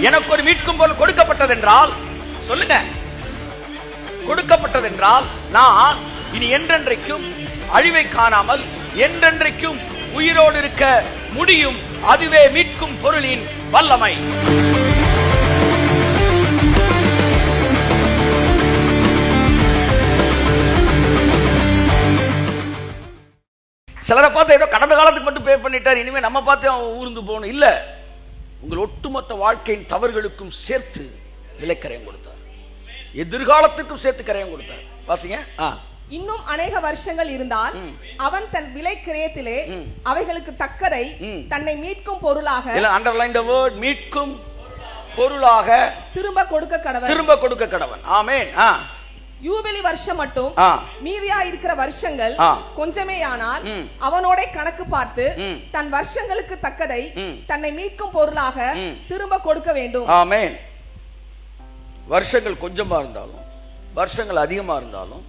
எனக்கு ஒரு மீட்கும் பொருள் கொடுக்கப்பட்டதென்றால் சொல்லுங்க, கொடுக்கப்பட்டதென்றால் நான் இனி என்றென்றைக்கும் அழிவை காணாமல் என்றென்றைக்கும் உயிரோடு இருக்க முடியும். அதுவே மீட்கும் பொருளின் வல்லமை. சிலரை பார்த்து ஏதோ கடந்த காலத்துக்கு மட்டும் பே பண்ணிட்டார், இனிமே நம்ம பார்த்து அவன் ஊர்ந்து போகணும் இல்ல. உங்கள் ஒட்டுமொத்த வாழ்க்கையின் தவறுகளுக்கும் சேர்த்து விலைக்கரையம் கொடுத்தார், எதிர்காலத்துக்கும் சேர்த்து கரையம் கொடுத்தார். வாசிங்க. இன்னும் அநேக வருஷங்கள் இருந்தால் அவன் தன் விலை கிரயத்திலே அவைகளுக்கு தக்கதை தன்னை மீட்கும் பொருளாக, அண்டர்லைன் தி வேர்ட், மீட்கும் பொருளாக திரும்ப கொடுக்க கடவன். ஆமென். யூபிலி வருஷம் மட்டும் மீதியா இருக்கிற வருஷங்கள் கொஞ்சமேயானால் அவனோட கணக்கு பார்த்து தன் வருஷங்களுக்கு தக்கதை தன்னை மீட்கும் பொருளாக திரும்ப கொடுக்க வேண்டும். ஆமென். வருஷங்கள் கொஞ்சமா இருந்தாலும் வருஷங்கள் அதிகமா இருந்தாலும்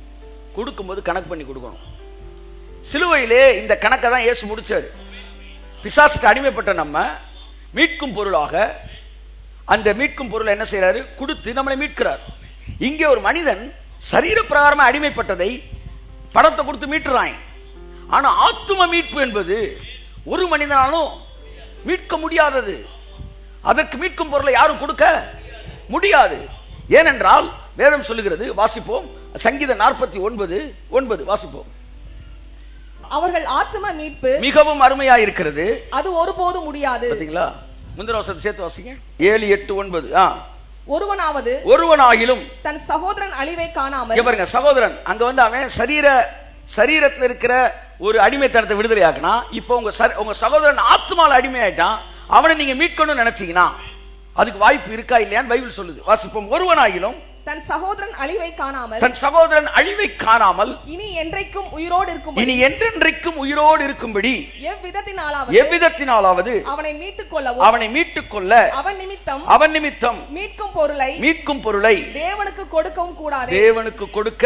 கொடுக்கும்போது கணக்கு பண்ணி கொடுக்கணும். சிலுவையிலே இந்த கணக்கை தான் இயேசு முடிச்சாரு. பிசாசுக்கு அடிமைப்பட்ட நம்ம மீட்கும் பொருளாக அந்த மீட்கும் பொருளை என்ன செய்யறாரு? கொடுத்து நம்மளை மீட்கிறார். இங்கே ஒரு மனிதன் சரீர பிரகாரமா அடிமைப்பட்டதை பணத்தை கொடுத்து மீட்டுறான். ஆனா ஆத்தும மீட்பு என்பது ஒரு மனிதனாலும் மீட்க முடியாதது. அதற்கு மீட்கும் பொருளை யாரும் கொடுக்க முடியாது. ஏனென்றால் வேதம் சொல்லுகிறது, வாசிப்போம், சங்கீதம் 49:9 வாசிப்போம். அவர்கள் ஆத்தும மீட்பு மிகவும் அருமையா இருக்கிறது, அது ஒருபோதும் முடியாது. பாத்தீங்களா? முந்தின வசனத்தை சேர்த்து வாசிங்க. 7, 8, 9. ஒருவனாகிலும் தன் சகோதரன் அழிவை காணாமல். பாருங்க, சகோதரன் அங்க வந்து அவன் சரீரத்தில் இருக்கிற ஒரு அடிமைத்தனத்தை விடுதலை ஆக்கினா, இப்ப உங்க சகோதரன் ஆத்மால அடிமை ஆயிட்டான், அவனை நீங்க மீட்கணும்னு நினைச்சீங்கன்னா அதுக்கு வாய்ப்பு இருக்கா இல்லையான்னு பைபிள் சொல்லுது. வாசிப்போம். ஒருவனாகிலும் தன் சகோதரன் அழிவை காணாமல் இனி என்றைக்கும் உயிரோடு இருக்கும்படி எவ்விதத்தினாலாவது அவனை மீட்டுக் கொள்ள அவன் நிமித்தம் மீட்கும் பொருளை தேவனுக்கு கொடுக்க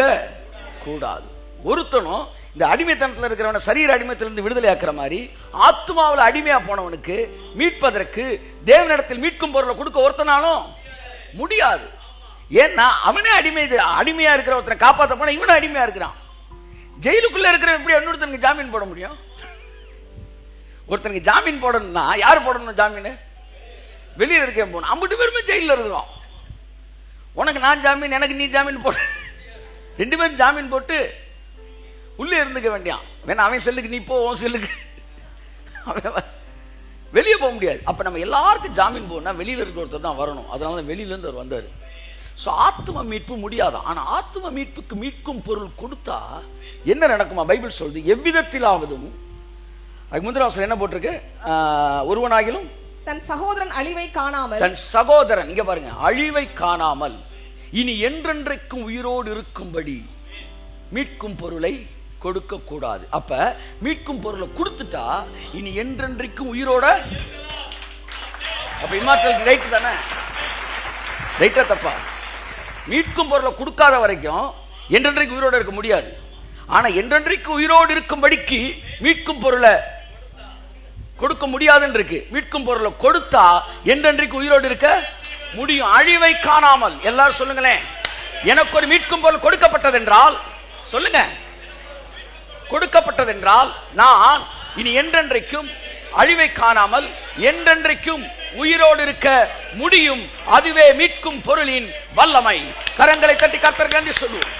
கூடாது. ஒருத்தனும் இந்த அடிமைத்தனத்தில் இருக்கிறவன சரீர அடிமைத்திலிருந்து விடுதலை ஆக்குற மாதிரி ஆத்மாவில் அடிமையா போனவனுக்கு மீட்பதற்கு தேவனிடத்தில் மீட்கும் பொருளை கொடுக்க ஒருத்தனாலும் முடியாது. ஏன்னா அவனே அடிமையா இருக்கிற ஒருத்தனை காப்பாற்ற போன இவனும் அடிமையா இருக்கிறான். ஜெயிலுக்குள்ள இருக்கிற எப்படி இன்னொருத்தனுக்கு ஜாமீன் போட முடியும்? ஒருத்தனுக்கு ஜாமீன் போடணும்னா யாரு போடணும் ஜாமீன்? வெளியில இருக்க போகணும். 50 பேருமே ஜெயில இருக்கிறோம். உனக்கு நான் ஜாமீன், எனக்கு நீ ஜாமீன் போட, 2 பேரும் ஜாமீன் போட்டு உள்ளே இருந்துக்க வேண்டியான். வேணா அவன் செல்லுக்கு நீ போ, உன் செல்லுக்கு வெளியே போக முடியாது. அப்ப நம்ம எல்லாருக்கும் ஜாமீன் போனா வெளியில இருக்க ஒருத்தர் தான் வரணும். அதனால வெளியில இருந்து அவர் வந்தாரு. ஆத்ம மீட்பு முடியாதான். ஆனா ஆத்ம மீட்புக்கு மீட்கும் பொருள் கொடுத்தா என்ன நடக்குமா? பைபிள் சொல்லுது, எவ்விதத்திலாவதும். அதுக்கு முந்தின வசனம் என்ன போட்டிருக்கு? ஒருவனாகிலும் தன் சகோதரன் அழிவை காணாமல், தன் சகோதரன் இங்க பாருங்க, அழிவை காணாமல் இனி என்றென்றைக்கும் உயிரோடு இருக்கும்படி மீட்கும் பொருளை கொடுக்க கூடாது. அப்ப மீட்கும் பொருளை கொடுத்துட்டா இனி என்றென்றைக்கும் உயிரோட. அப்ப இம்மார்டல் ரைட் தானே? ரைட்டா தப்பா? மீட்கும் பொருளை கொடுக்காத வரைக்கும் என்றென்றைக்கு உயிரோடு இருக்க முடியாது. ஆனா என்றென்றைக்கு உயிரோடு இருக்கும்படிக்கு மீட்கும் பொருளை கொடுக்க முடியாதுன்னு இருக்கு. மீட்கும் பொருளை கொடுத்தா என்றென்றைக்கு உயிரோடு இருக்க முடியும். அழிவை காணாமல். எல்லாரும் சொல்லுங்களேன், எனக்கு ஒரு மீட்கும் பொருள் கொடுக்கப்பட்டதென்றால் சொல்லுங்க, கொடுக்கப்பட்டதென்றால் நான் இனி என்றென்றைக்கும் அழிவை காணாமல் என்றென்றைக்கும் உயிரோடு இருக்க முடியும். அதுவே மீட்கும் பொருளின் வல்லமை. கரங்களை தட்டி கர்த்தருக்கு நன்றி சொல்லுவோம்.